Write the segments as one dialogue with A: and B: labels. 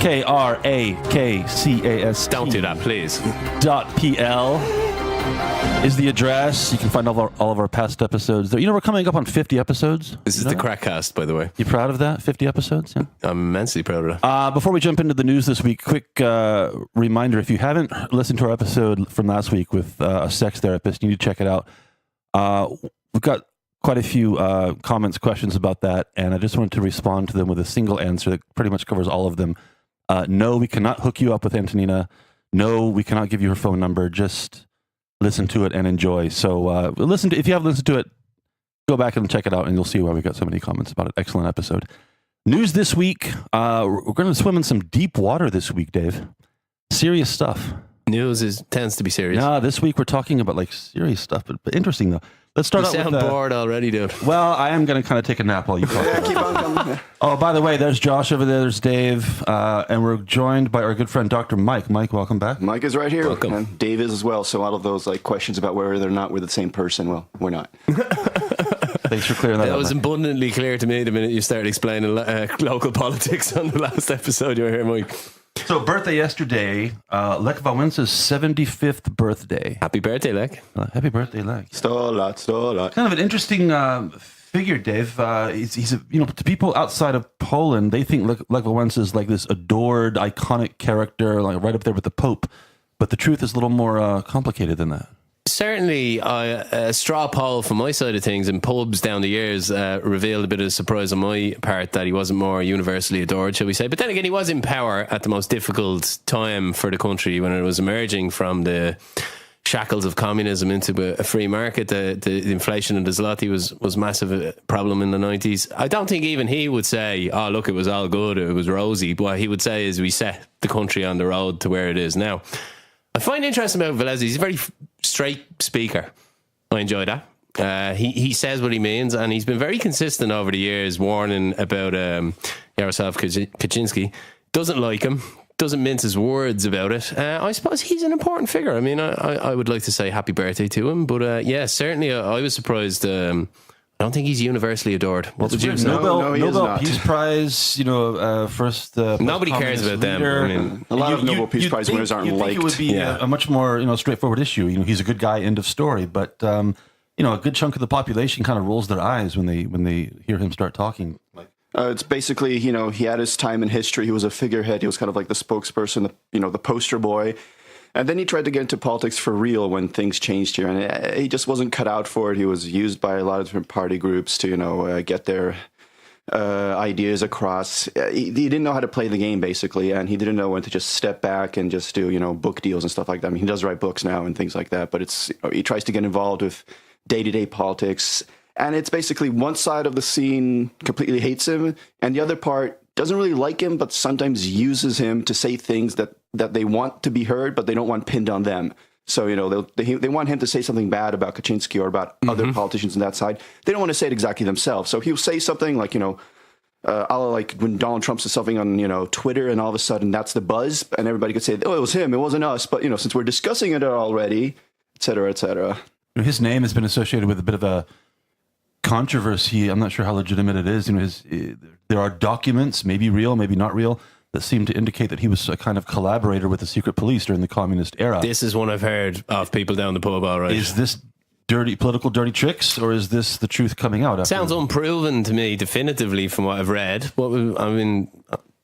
A: KrakCast.
B: Don't do that, please.
A: .pl is the address. You can find all of our past episodes there. You know, we're coming up on 50 episodes.
B: This is the KrakCast, by the way.
A: You proud of that? 50 episodes? Yeah.
B: I'm immensely proud of that.
A: Before we jump into the news this week, quick reminder, if you haven't listened to our episode from last week with a sex therapist, you need to check it out. We've got quite a few comments, questions about that, and I just wanted to respond to them with a single answer that pretty much covers all of them. No, we cannot hook you up with Antonina. No, we cannot give you her phone number. Just listen to it and enjoy. So if you haven't listened to it, go back and check it out, and you'll see why we got so many comments about it. Excellent episode. News this week. We're going to swim in some deep water this week, Dave. Serious stuff.
B: News tends to be serious.
A: No, this week we're talking about like serious stuff, but interesting though. Let's start out with...
B: You sound bored already, dude.
A: Well, I am going to kind of take a nap while you talk.
C: Yeah, keep on coming.
A: Oh, by the way, there's Josh over there, there's Dave, and we're joined by our good friend Dr. Mike. Mike, welcome back.
C: Mike is right here.
B: Welcome.
C: And Dave is as well. So all of those like questions about whether or not we're the same person, well, we're not.
A: Thanks for clearing that up.
B: That was
A: Mike.
B: abundantly clear to me the minute you started explaining local politics on the last episode you were here, Mike.
A: So, birthday yesterday, Lech Wałęsa's 75th birthday.
B: Happy birthday, Lech.
A: Happy birthday, Lech.
C: Stolat.
A: Kind of an interesting figure, Dave. He's to people outside of Poland, they think Lech Wałęsa is like this adored, iconic character, like right up there with the Pope. But the truth is a little more complicated than that.
B: Certainly, a straw poll from my side of things in pubs down the years revealed a bit of surprise on my part that he wasn't more universally adored, shall we say. But then again, he was in power at the most difficult time for the country when it was emerging from the shackles of communism into a free market. The inflation in the zloty was massive problem in the 90s. I don't think even he would say, oh, look, it was all good, it was rosy. What he would say is we set the country on the road to where it is now. I find interesting about Wałęsa, he's a very straight speaker. I enjoy that. He says what he means, and he's been very consistent over the years, warning about Jarosław Kaczynski. Doesn't like him, doesn't mince his words about it. I suppose he's an important figure. I mean, I would like to say happy birthday to him, but yeah, certainly I was surprised. I don't think he's universally adored. What would you say?
A: Nobel Peace Prize, first...
B: Nobody cares about them. I mean,
C: a lot of Nobel Peace Prize winners aren't liked.
A: It would be a much more straightforward issue. He's a good guy, end of story. But a good chunk of the population kind of rolls their eyes when they hear him start talking.
C: It's basically, he had his time in history. He was a figurehead. He was kind of like the spokesperson, the poster boy. And then he tried to get into politics for real when things changed here. And he just wasn't cut out for it. He was used by a lot of different party groups to, get their ideas across. He didn't know how to play the game, basically. And he didn't know when to just step back and just do, book deals and stuff like that. I mean, he does write books now and things like that. But he tries to get involved with day-to-day politics. And it's basically one side of the scene completely hates him. And the other part doesn't really like him, but sometimes uses him to say things that they want to be heard, but they don't want pinned on them. So, they want him to say something bad about Kaczynski or about other politicians on that side. They don't want to say it exactly themselves. So he'll say something like, like when Donald Trump says something on, Twitter, and all of a sudden that's the buzz, and everybody could say, oh, it was him, it wasn't us. But, since we're discussing it already, et cetera, et cetera.
A: His name has been associated with a bit of a controversy. I'm not sure how legitimate it is. There are documents, maybe real, maybe not real, that seem to indicate that he was a kind of collaborator with the secret police during the communist era.
B: this is one I've heard of people down the pub, all right.
A: Is this political dirty tricks, or is this the truth coming out?
B: Sounds unproven to me, definitively, from what I've read.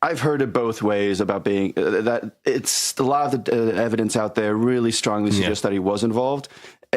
C: I've heard it both ways about being that it's a lot of the evidence out there really strongly suggests that he was involved.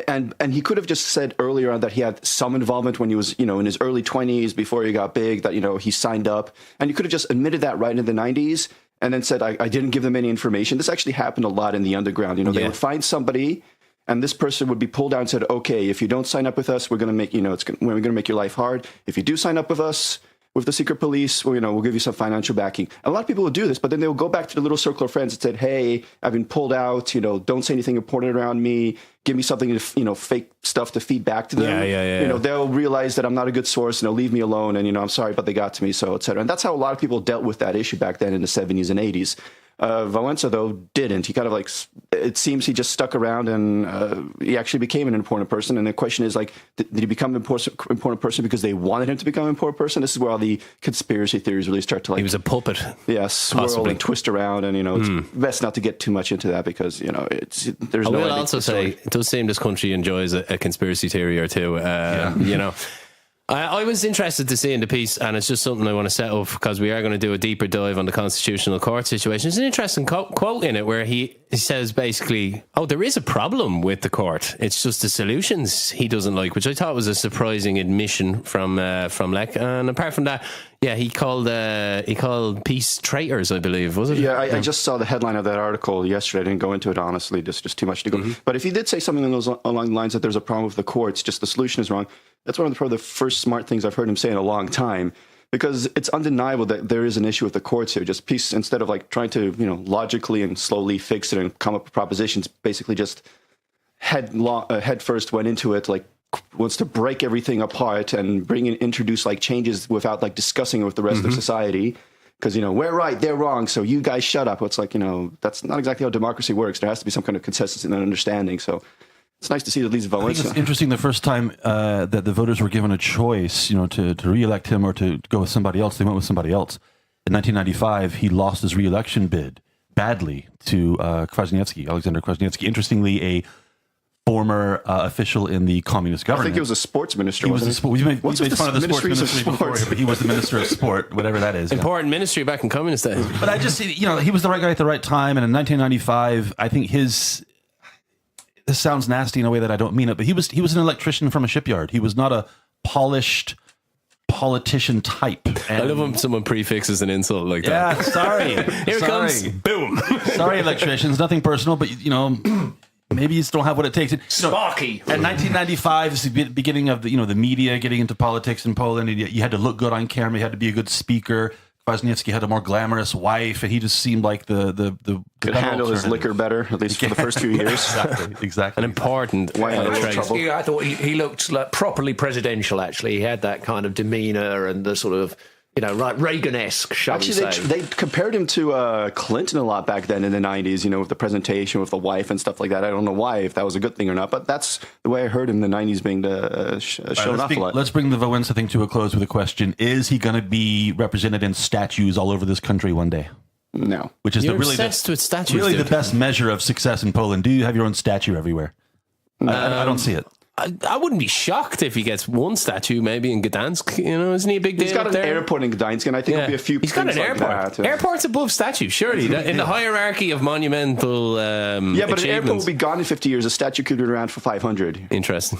C: And he could have just said earlier on that he had some involvement when he was, in his early 20s before he got big, that, he signed up. And he could have just admitted that right in the 90s and then said, I didn't give them any information. This actually happened a lot in the underground. They would find somebody and this person would be pulled down and said, okay, if you don't sign up with us, we're going to make, we're going to make your life hard. If you do sign up with us, with the secret police, we'll give you some financial backing. And a lot of people will do this, but then they'll go back to the little circle of friends and said, hey, I've been pulled out, don't say anything important around me. Give me something to, fake stuff to feed back to them.
B: Yeah.
C: They'll realize that I'm not a good source and they'll leave me alone. And, I'm sorry, but they got to me. So, et cetera. And that's how a lot of people dealt with that issue back then in the 70s and 80s. Wałęsa, though, didn't. He kind of like, it seems he just stuck around and he actually became an important person. And the question is like, did he become an important person because they wanted him to become an important person? This is where all the conspiracy theories really start to like...
B: He was a puppet.
C: Yeah, swirl
B: possibly.
C: And twist around. And, it's best not to get too much into that because, there's no...
B: I will also say, it does seem this country enjoys a conspiracy theory or two, I was interested to see in the piece, and it's just something I want to set up because we are going to do a deeper dive on the constitutional court situation. There's an interesting quote in it where he says basically, there is a problem with the court. It's just the solutions he doesn't like, which I thought was a surprising admission from Lech. And apart from that, yeah, he called peace traitors, I believe, was it?
C: Yeah, I just saw the headline of that article yesterday. I didn't go into it, honestly. Just too much to go. But if he did say something along the lines that there's a problem with the courts, just the solution is wrong, that's one of probably the first smart things I've heard him say in a long time, because it's undeniable that there is an issue with the courts here. Just peace, instead of like trying to, logically and slowly fix it and come up with propositions, basically just head first went into it, like wants to break everything apart and introduce like changes without like discussing it with the rest of society. Because, we're right, they're wrong, so you guys shut up. It's like, that's not exactly how democracy works. There has to be some kind of consensus and understanding. So it's nice to see that at least Wałęsa.
A: I think it's interesting the first time that the voters were given a choice, to re-elect him or to go with somebody else, they went with somebody else. In 1995, he lost his re-election bid badly to Alexander Kwasniewski. Interestingly, a former official in the communist government.
C: I think he was a sports minister.
A: He was we made fun of the sports
C: ministry
A: before here, but he was the minister of sport, whatever that is.
B: Important ministry back in communist days.
A: But I just, he was the right guy at the right time. And in 1995, I think this sounds nasty in a way that I don't mean it, but he was an electrician from a shipyard. He was not a polished politician type. And
B: I love when someone prefixes an insult like that.
A: Yeah, sorry.
B: Here it comes. Boom.
A: Sorry, electricians. Nothing personal, but maybe you just don't have what it takes.
B: Sparky.
A: And 1995 is the beginning of the media getting into politics in Poland. And you had to look good on camera. You had to be a good speaker. Kwasniewski had a more glamorous wife, and he just seemed like the
C: could handle his liquor better, at least for the first few years.
A: Exactly.
B: An important trait.
D: I thought he looked like properly presidential. Actually, he had that kind of demeanor and the sort of like Reagan-esque, shall we say.
C: They compared him to Clinton a lot back then in the 90s, with the presentation with the wife and stuff like that. I don't know why, if that was a good thing or not, but that's the way I heard him in the 90s being shown off a lot.
A: Let's bring the Wałęsa thing to a close with a question. Is he going to be represented in statues all over this country one day?
C: No.
A: Which is
B: with statues,
A: really the best measure of success in Poland. Do you have your own statue everywhere? I don't see it.
B: I wouldn't be shocked if he gets one statue maybe in Gdansk. Isn't he a big deal?
C: He's got an airport in Gdansk, and I think there'll be a few.
B: He's got an airport. Airport's above statues, surely. In the hierarchy of monumental
C: but an airport will be gone in 50 years. A statue could be around for 500.
B: Interesting.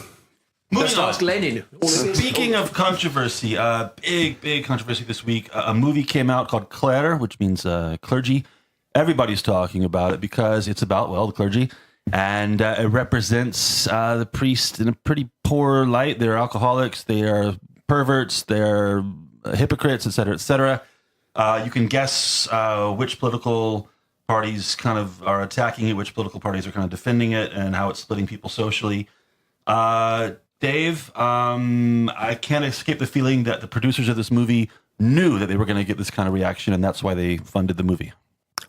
D: Just ask Lenin.
A: Speaking of controversy, big controversy this week. A movie came out called Kler, which means clergy. Everybody's talking about it because it's about, the clergy. And it represents the priest in a pretty poor light. They're alcoholics, they are perverts, they're hypocrites, etc., etc. You can guess which political parties kind of are attacking it, which political parties are kind of defending it, and how it's splitting people socially. Dave, I can't escape the feeling that the producers of this movie knew that they were going to get this kind of reaction, and that's why they funded the movie.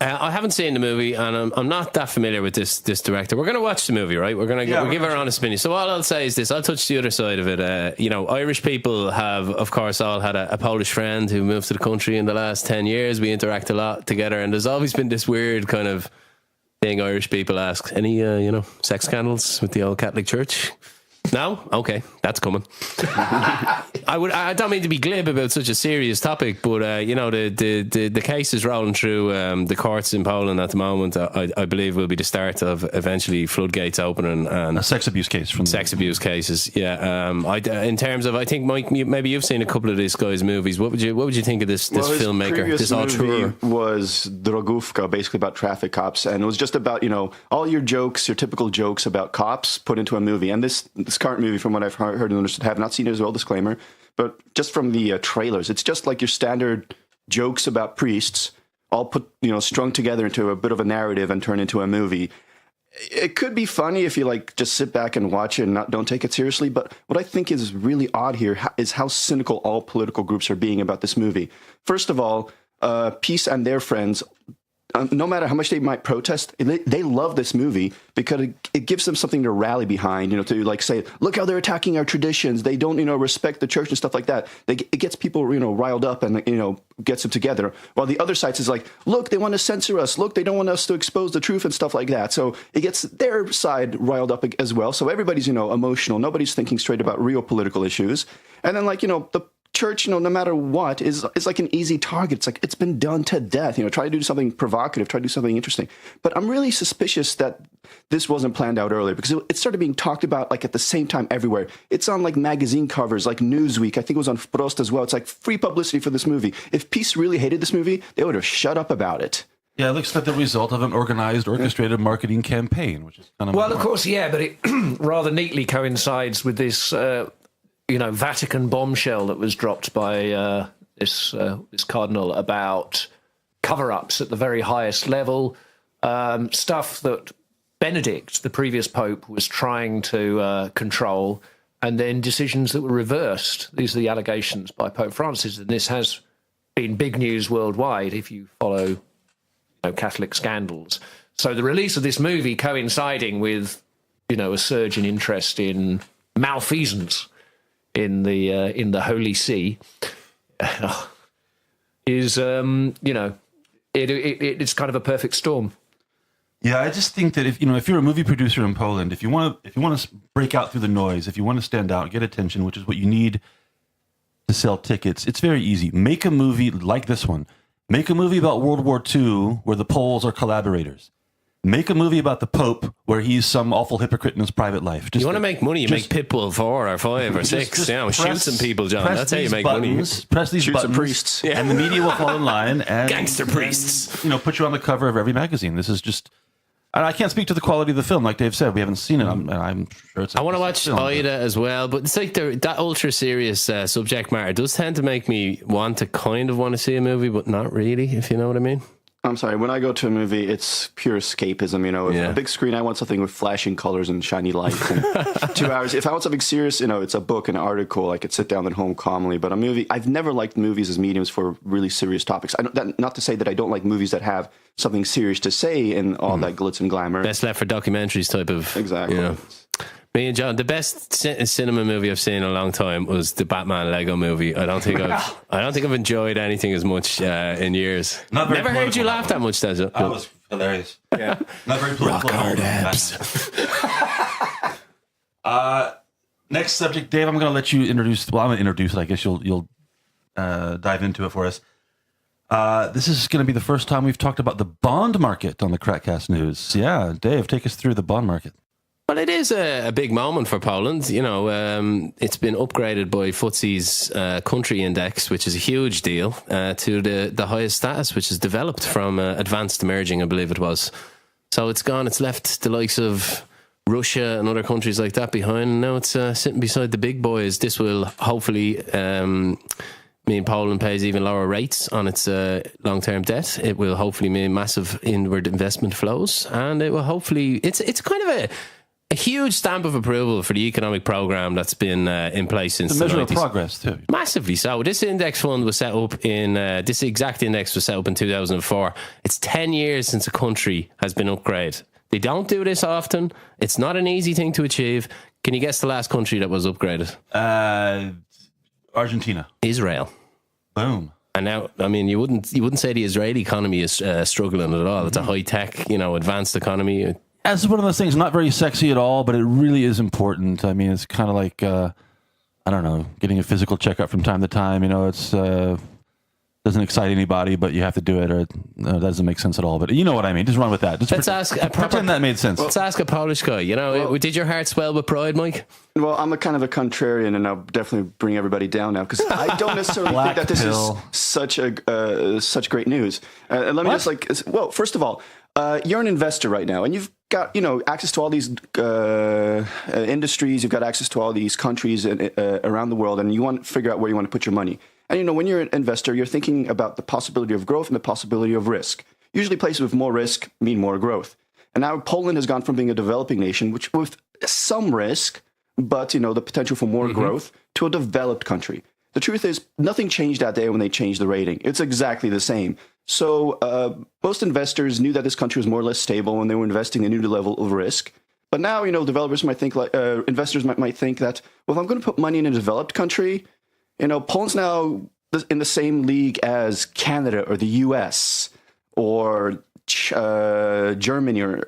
B: I haven't seen the movie, and I'm not that familiar with this director. We're going to watch the movie, right? We're going to give our honest opinion. So all I'll say is this: I'll touch the other side of it. Irish people have, of course, all had a Polish friend who moved to the country in the last 10 years. We interact a lot together, and there's always been this weird kind of thing Irish people ask: any, sex scandals with the old Catholic Church? No? Okay, that's coming. I don't mean to be glib about such a serious topic, but the case is rolling through the courts in Poland at the moment. I believe will be the start of eventually floodgates opening and
A: a sex abuse case from
B: sex abuse cases. Yeah. In terms of, I think Mike, maybe you've seen a couple of this guy's movies. What would you think of this filmmaker?
C: This movie was Drogówka, basically about traffic cops, and it was just about all your jokes, your typical jokes about cops put into a movie. And this current movie, from what I've heard and understood, have not seen it as well, disclaimer, but just from the trailers, it's just like your standard jokes about priests, all put, strung together into a bit of a narrative and turn into a movie. It could be funny if you just sit back and watch it and don't take it seriously. But what I think is really odd here is how cynical all political groups are being about this movie. First of all, Peace and their friends no matter how much they might protest, they love this movie because it gives them something to rally behind, to like say, look how they're attacking our traditions. They don't, respect the church and stuff like that. It gets people, riled up and, gets them together. While the other side is like, look, they want to censor us. Look, they don't want us to expose the truth and stuff like that. So it gets their side riled up as well. So everybody's, emotional. Nobody's thinking straight about real political issues. And then the church, no matter what, is like an easy target. It's like it's been done to death. Try to do something provocative, try to do something interesting. But I'm really suspicious that this wasn't planned out earlier because it started being talked about like at the same time everywhere. It's on like magazine covers, like Newsweek. I think it was on Frost as well. It's like free publicity for this movie. If Peace really hated this movie, they would have shut up about it.
A: Yeah, it looks like the result of an organized, orchestrated marketing campaign, which is kind of
D: well, of course, yeah, but it rather neatly coincides with this. Vatican bombshell that was dropped by this cardinal about cover-ups at the very highest level, stuff that Benedict, the previous pope, was trying to control, and then decisions that were reversed. These are the allegations by Pope Francis, and this has been big news worldwide if you follow Catholic scandals. So the release of this movie coinciding with a surge in interest in malfeasance in the Holy See is it's kind of a perfect storm.
A: Yeah, I just think that if you're a movie producer in Poland, if you want to break out through the noise, if you want to stand out, get attention, which is what you need to sell tickets, it's very easy. Make a movie like this one. Make a movie about World War II where the Poles are collaborators. Make a movie about the Pope where he's some awful hypocrite in his private life.
B: You want to make money, you make Pitbull 4 or 5 or 6. Shoot some people, John. That's how you make money.
A: Press these
C: Shoot
A: buttons,
C: some priests.
A: Yeah. And the media will fall in line. And,
B: Gangster priests.
A: And, put you on the cover of every magazine. This is just... And I can't speak to the quality of the film. Like Dave said, we haven't seen it. I'm sure it's...
B: I want to watch Ida as well, but it's like that ultra-serious subject matter does tend to make me want to see a movie, but not really, if you know what I mean.
C: I'm sorry, when I go to a movie, it's pure escapism, A big screen, I want something with flashing colors and shiny lights. And 2 hours. If I want something serious, it's a book, an article, I could sit down at home calmly. But a movie, I've never liked movies as mediums for really serious topics. Not to say that I don't like movies that have something serious to say and all that glitz and glamour.
B: Best left for documentaries type of...
C: Exactly.
B: Me and John, the best cinema movie I've seen in a long time was the Batman Lego movie. I don't think I've enjoyed anything as much in years. Never heard you laugh that much, Dezo.
A: That was hilarious. Yeah, not very political.
B: Rock hard abs.
A: Next subject, Dave. I'm going to let you introduce. Well, I'm going to introduce it. I guess you'll dive into it for us. This is going to be the first time we've talked about the bond market on the KrakCast News. Yeah, Dave, take us through the bond market.
B: Well, it is a big moment for Poland. It's been upgraded by FTSE's country index, which is a huge deal, to the highest status, which is developed from advanced emerging, I believe it was. So it's gone. It's left the likes of Russia and other countries like that behind. Now it's sitting beside the big boys. This will hopefully mean Poland pays even lower rates on its long-term debt. It will hopefully mean massive inward investment flows, and it will hopefully... It's kind of a huge stamp of approval for the economic program that's been in place since the 90s.
A: Measure of progress too.
B: Massively so. This index fund was set up this exact index was set up in 2004. It's 10 years since a country has been upgraded. They don't do this often. It's not an easy thing to achieve. Can you guess the last country that was upgraded?
A: Argentina.
B: Israel.
A: Boom.
B: And now, I mean, you wouldn't say the Israeli economy is struggling at all. It's a high-tech, advanced economy.
A: That's one of those things, not very sexy at all, but it really is important. I mean, it's kind of like, I don't know, getting a physical checkup from time to time. It's doesn't excite anybody, but you have to do it, or it doesn't make sense at all. But you know what I mean. Just run with that. Just pretend that made sense.
B: Let's ask a Polish guy. Did your heart swell with pride, Mike?
C: Well, I'm a kind of a contrarian, and I'll definitely bring everybody down now because I don't necessarily think that this is such great news. And let me first of all, you're an investor right now, and you've got access to all these industries. You've got access to all these countries around the world, and you want to figure out where you want to put your money. And when you're an investor, you're thinking about the possibility of growth and the possibility of risk. Usually, places with more risk mean more growth. And now Poland has gone from being a developing nation, which with some risk, but the potential for more growth, to a developed country. The truth is, nothing changed that day when they changed the rating. It's exactly the same. So most investors knew that this country was more or less stable when they were investing. They knew the level of risk. But now, developers might think investors might think that, well, if I'm going to put money in a developed country, Poland's now in the same league as Canada or the US or Germany, or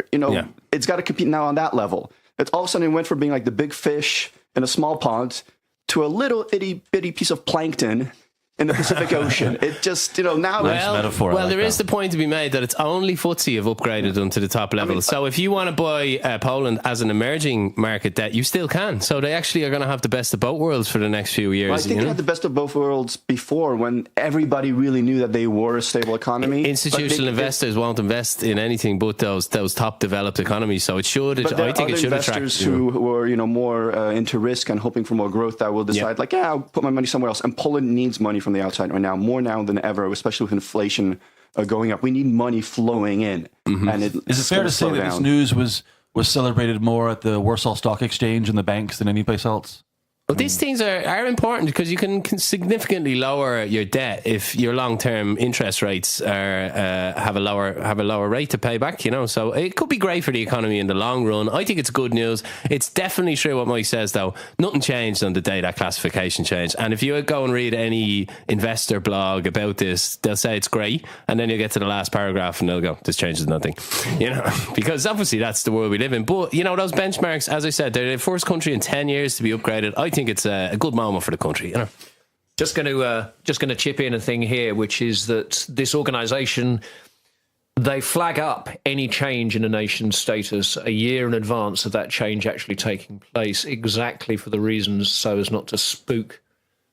C: it's got to compete now on that level. It's all of a sudden it went from being like the big fish in a small pond to a little itty bitty piece of plankton in the Pacific Ocean. It just, now...
A: Nice metaphor.
B: Well, there is the point to be made that it's only FTSE have upgraded them to the top level. So if you want to buy Poland as an emerging market debt, you still can. So they actually are going to have the best of both worlds for the next few years.
C: Well, I think they had the best of both worlds before, when everybody really knew that they were a stable economy.
B: Institutional investors won't invest in anything but those top developed economies. So it should. I think it should attract
C: investors who were more into risk and hoping for more growth that will decide, I'll put my money somewhere else. And Poland needs money from the outside right now, more now than ever, especially with inflation going up. We need money flowing in.
A: Mm-hmm. And is it fair to say that this news was celebrated more at the Warsaw Stock Exchange and the banks than any place else?
B: Well, these things are important because you can significantly lower your debt if your long-term interest rates have a lower rate to pay back. So it could be great for the economy in the long run. I think it's good news. It's definitely true what Mike says, though. Nothing changed on the day that classification changed. And if you go and read any investor blog about this, they'll say it's great, and then you get to the last paragraph and they'll go, "This changes nothing," because obviously that's the world we live in. But those benchmarks, as I said, they're the first country in 10 years to be upgraded. I think it's a good moment for the country.
D: Just going to chip in a thing here, which is that this organisation, they flag up any change in a nation's status a year in advance of that change actually taking place, exactly for the reasons so as not to spook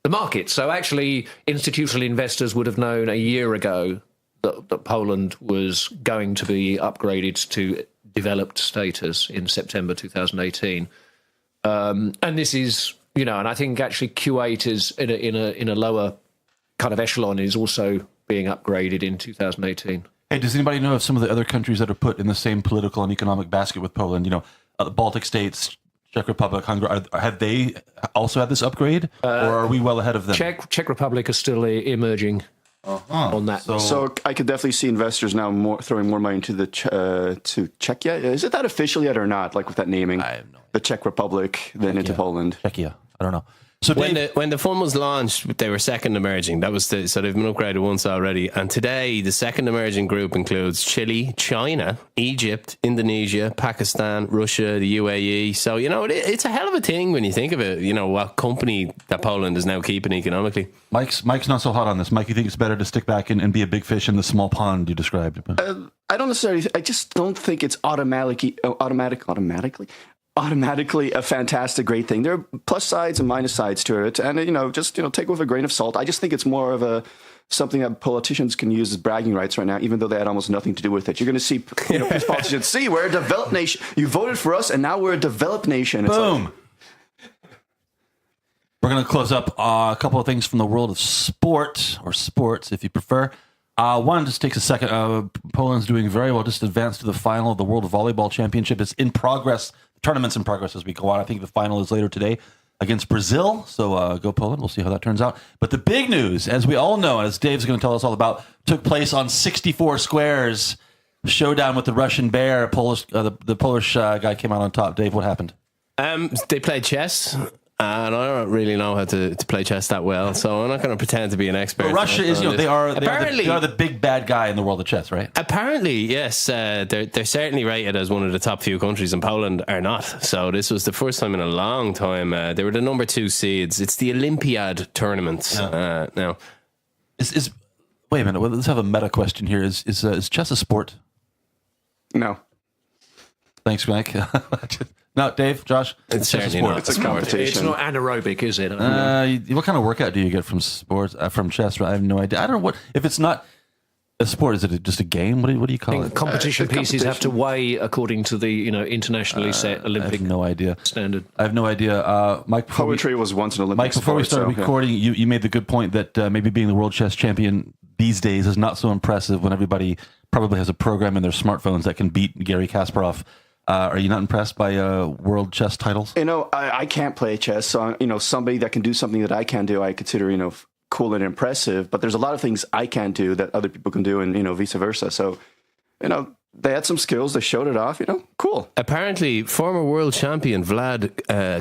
D: the market. So actually, institutional investors would have known a year ago that Poland was going to be upgraded to developed status in September 2018, and this is. And I think actually Q8 is in a lower kind of echelon is also being upgraded in 2018.
A: Hey, does anybody know of some of the other countries that are put in the same political and economic basket with Poland? The Baltic states, Czech Republic, Hungary. Have they also had this upgrade, or are we well ahead of them?
D: Czech Republic is still emerging on that.
C: So I could definitely see investors now throwing more money into to Czechia. Is it that official yet or not? Like with that naming,
A: I have no idea.
C: The Czech Republic, then into Poland.
A: Czechia. I don't know. So
B: when the fund was launched, they were second emerging. That was so they've been upgraded once already. And today, the second emerging group includes Chile, China, Egypt, Indonesia, Pakistan, Russia, the UAE. So it's a hell of a thing when you think of it. What company that Poland is now keeping economically.
A: Mike's not so hot on this. Mike, you think it's better to stick back and be a big fish in the small pond you described?
C: I don't necessarily. I just don't think it's automatically a fantastic, great thing. There are plus sides and minus sides to it, and just take it with a grain of salt. I just think it's more of something that politicians can use as bragging rights right now, even though they had almost nothing to do with it. You're going to see, these politicians, see, we're a developed nation. You voted for us, and now we're a developed nation.
A: Boom. We're going to close up a couple of things from the world of sport, or sports, if you prefer. One just takes a second. Poland's doing very well. Just advanced to the final of the World Volleyball Championship. It's in progress. Tournament's in progress as we go on. I think the final is later today against Brazil. So go Poland. We'll see how that turns out. But the big news, as we all know, and as Dave's going to tell us all about, took place on 64 squares. Showdown with the Russian bear. The Polish guy came out on top. Dave, what happened?
B: They played chess. And I don't really know how to play chess that well, so I'm not going to pretend to be an expert.
A: But Russia is, they are the big bad guy in the world of chess, right?
B: Apparently, yes. They're certainly rated as one of the top few countries, and Poland are not. So this was the first time in a long time. They were the number 2 seeds. It's the Olympiad tournament now.
A: Wait a minute. Let's have a meta question here. Is chess a sport?
C: No.
A: Thanks, Mike. No, Dave, Josh.
B: It's certainly not.
C: It's a competition.
D: It's not anaerobic, is it?
A: What kind of workout do you get from sports? From chess? I have no idea. I don't know what if it's not a sport. Is it just a game? What do you call it?
D: Competition pieces have to weigh according to the internationally set Olympic.
A: I have no idea.
D: Standard.
A: I have no idea. Mike,
C: poetry was once an Olympic.
A: Mike, before we started recording,
C: yeah.
A: you made the good point that maybe being the world chess champion these days is not so impressive when everybody probably has a program in their smartphones that can beat Garry Kasparov. Are you not impressed by world chess titles?
C: I can't play chess, so somebody that can do something that I can do, I consider cool and impressive, but there's a lot of things I can't do that other people can do, and vice versa. So, they had some skills. They showed it off. Cool.
B: Apparently, former world champion Vlad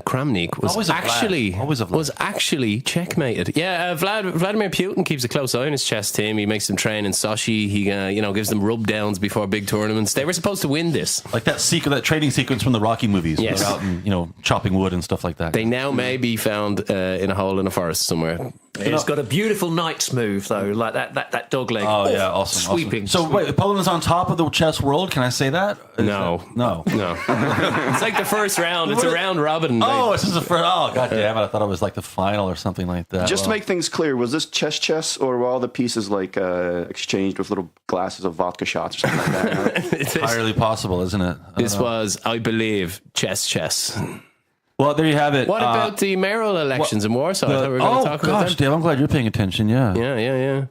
B: Kramnik was actually checkmated. Yeah, Vladimir Putin keeps a close eye on his chess team. He makes them train in Sochi. He gives them rub downs before big tournaments. They were supposed to win this,
A: like that training sequence from the Rocky movies.
B: Yes.
A: They're out and chopping wood and stuff like that.
B: They now may be found in a hole in a forest somewhere.
D: It's got a beautiful knight's move, though, like that dog leg.
A: Oh, yeah, awesome.
D: Sweeping.
A: So, wait, Poland is on top of the chess world? Can I say that?
B: No. It's like the first round. It's a round robin.
A: This is the first. Oh, god damn it. I thought it was like the final or something like that.
C: Just to make things clear, was this chess, or were all the pieces like exchanged with little glasses of vodka shots or something like that?
A: It's entirely possible, isn't it?
B: This was, I believe, chess.
A: Well, there you have it.
B: What about the mayoral elections in Warsaw? I thought we were going to talk about that.
A: Dave, I'm glad you're paying attention. Yeah.
B: Yeah.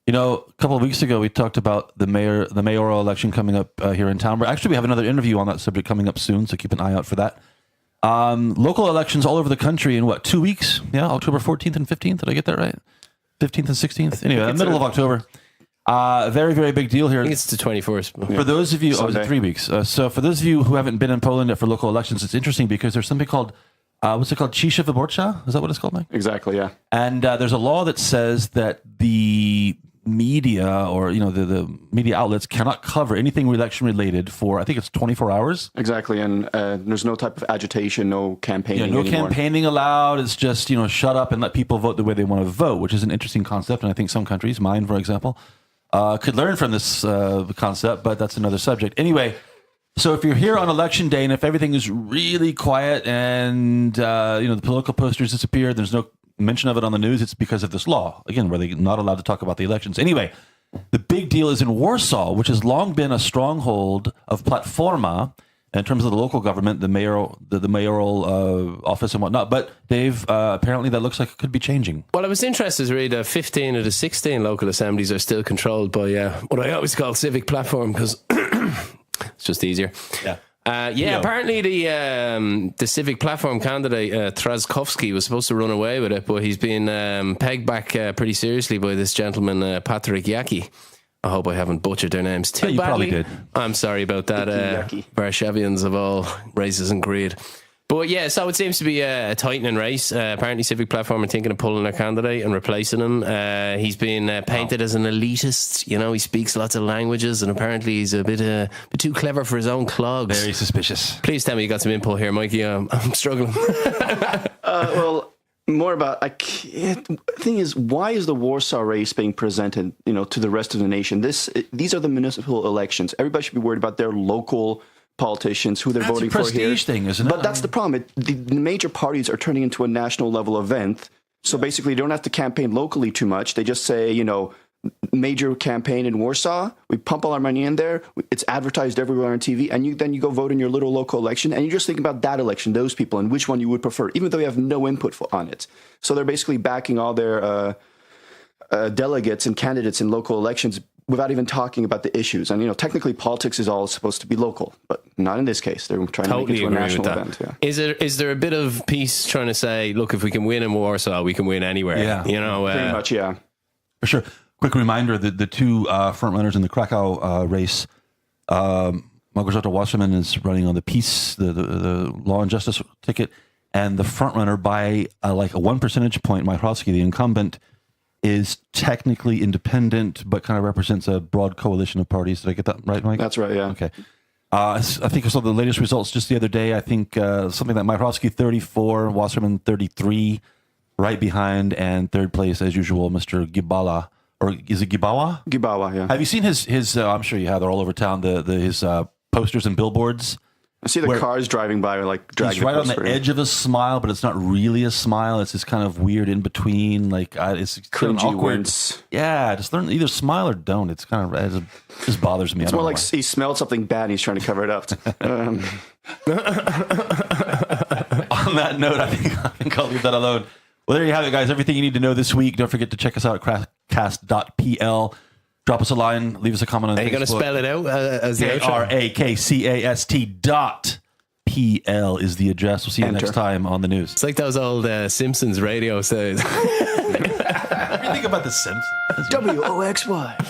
A: A couple of weeks ago, we talked about the mayoral election coming up here in town. Actually, we have another interview on that subject coming up soon, so keep an eye out for that. Local elections all over the country in 2 weeks? Yeah, October 14th and 15th. Did I get that right? 15th and 16th? Anyway, middle of October. Very, very big deal here.
B: I think it's the 21st.
A: For those of you, is it 3 weeks? So for those of you who haven't been in Poland yet for local elections, it's interesting because there's something called, what's it called? Cisza wyborcza? Is that what it's called, Mike?
C: Exactly, yeah.
A: And there's a law that says that the media or, the media outlets cannot cover anything election related for, I think it's 24 hours.
C: Exactly, and there's no type of agitation, no campaigning
A: no
C: anymore.
A: campaigning allowed. It's just, shut up and let people vote the way they want to vote, which is an interesting concept. And I think some countries, mine, for example, could learn from this concept, but that's another subject. Anyway, so if you're here on election day and if everything is really quiet and, the political posters disappear, there's no mention of it on the news, it's because of this law, again, where they're not allowed to talk about the elections. Anyway, the big deal is in Warsaw, which has long been a stronghold of Platforma in terms of the local government, the mayoral office and whatnot. But Dave, apparently that looks like it could be changing.
B: Well, I was interested to read 15 of the 16 local assemblies are still controlled by what I always call civic platform because it's just easier. Yeah. Apparently the civic platform candidate Trzaskowski was supposed to run away with it, but he's been pegged back pretty seriously by this gentleman Patryk Jaki. I hope I haven't butchered their names too badly.
A: You probably did.
B: I'm sorry about that, Varshavians of all races and creed. But yeah, so it seems to be a tightening race. Apparently Civic Platform are thinking of pulling their candidate and replacing him. He's been painted as an elitist. He speaks lots of languages and apparently he's a bit too clever for his own clogs.
A: Very suspicious.
B: Please tell me you got some input here, Mikey. I'm struggling.
C: Well, more about, the thing is, why is the Warsaw race being presented, to the rest of the nation? These are the municipal elections. Everybody should be worried about their local politicians, who they're voting for here.
A: It's a prestige thing, isn't it?
C: But that's the problem. The major parties are turning into a national level event. So basically, you don't have to campaign locally too much. They just say, major campaign in Warsaw. We pump all our money in there. It's advertised everywhere on TV. And then you go vote in your little local election. And you just think about that election, those people, and which one you would prefer, even though you have no input on it. So they're basically backing all their delegates and candidates in local elections without even talking about the issues. And, technically politics is all supposed to be local, but not in this case. They're trying to make it to a national event. Yeah.
B: Is there a bit of peace trying to say, look, if we can win in Warsaw, we can win anywhere?
A: Yeah.
C: Pretty much, yeah.
A: For sure. Quick reminder, the two front runners in the Krakow race, Małgorzata Wasserman is running on the peace, the law and justice ticket, and the front runner by like a 1 percentage point, Mike Hrosky, the incumbent, is technically independent, but kind of represents a broad coalition of parties. Did I get that right, Mike?
C: That's right, yeah.
A: Okay. I think I saw the latest results just the other day. I think something like Majhrowski 34, Wasserman 33, right behind, and third place, as usual, Mr. Gibała. Or is it Gibała?
C: Gibała, yeah.
A: Have you seen his I'm sure you have, they're all over town, his posters and billboards?
C: I see the cars driving by, like dragging.
A: He's right on the edge of a smile, but it's not really a smile. It's this kind of weird in between, like it's
C: cringy words.
A: Yeah, just learn either smile or don't. It's kind of it just bothers me.
C: It's more like he smelled something bad and he's trying to cover it up.
A: On that note, I think I'll leave that alone. Well, there you have it, guys. Everything you need to know this week. Don't forget to check us out at KrakCast.pl. Drop us a line. Leave us a comment on Facebook.
B: Are you going to spell it out as the
A: KrakCast.pl is the address. We'll see you next time on the news.
B: It's like those old Simpsons radio shows.
A: What do you think about The Simpsons?
C: WOXY.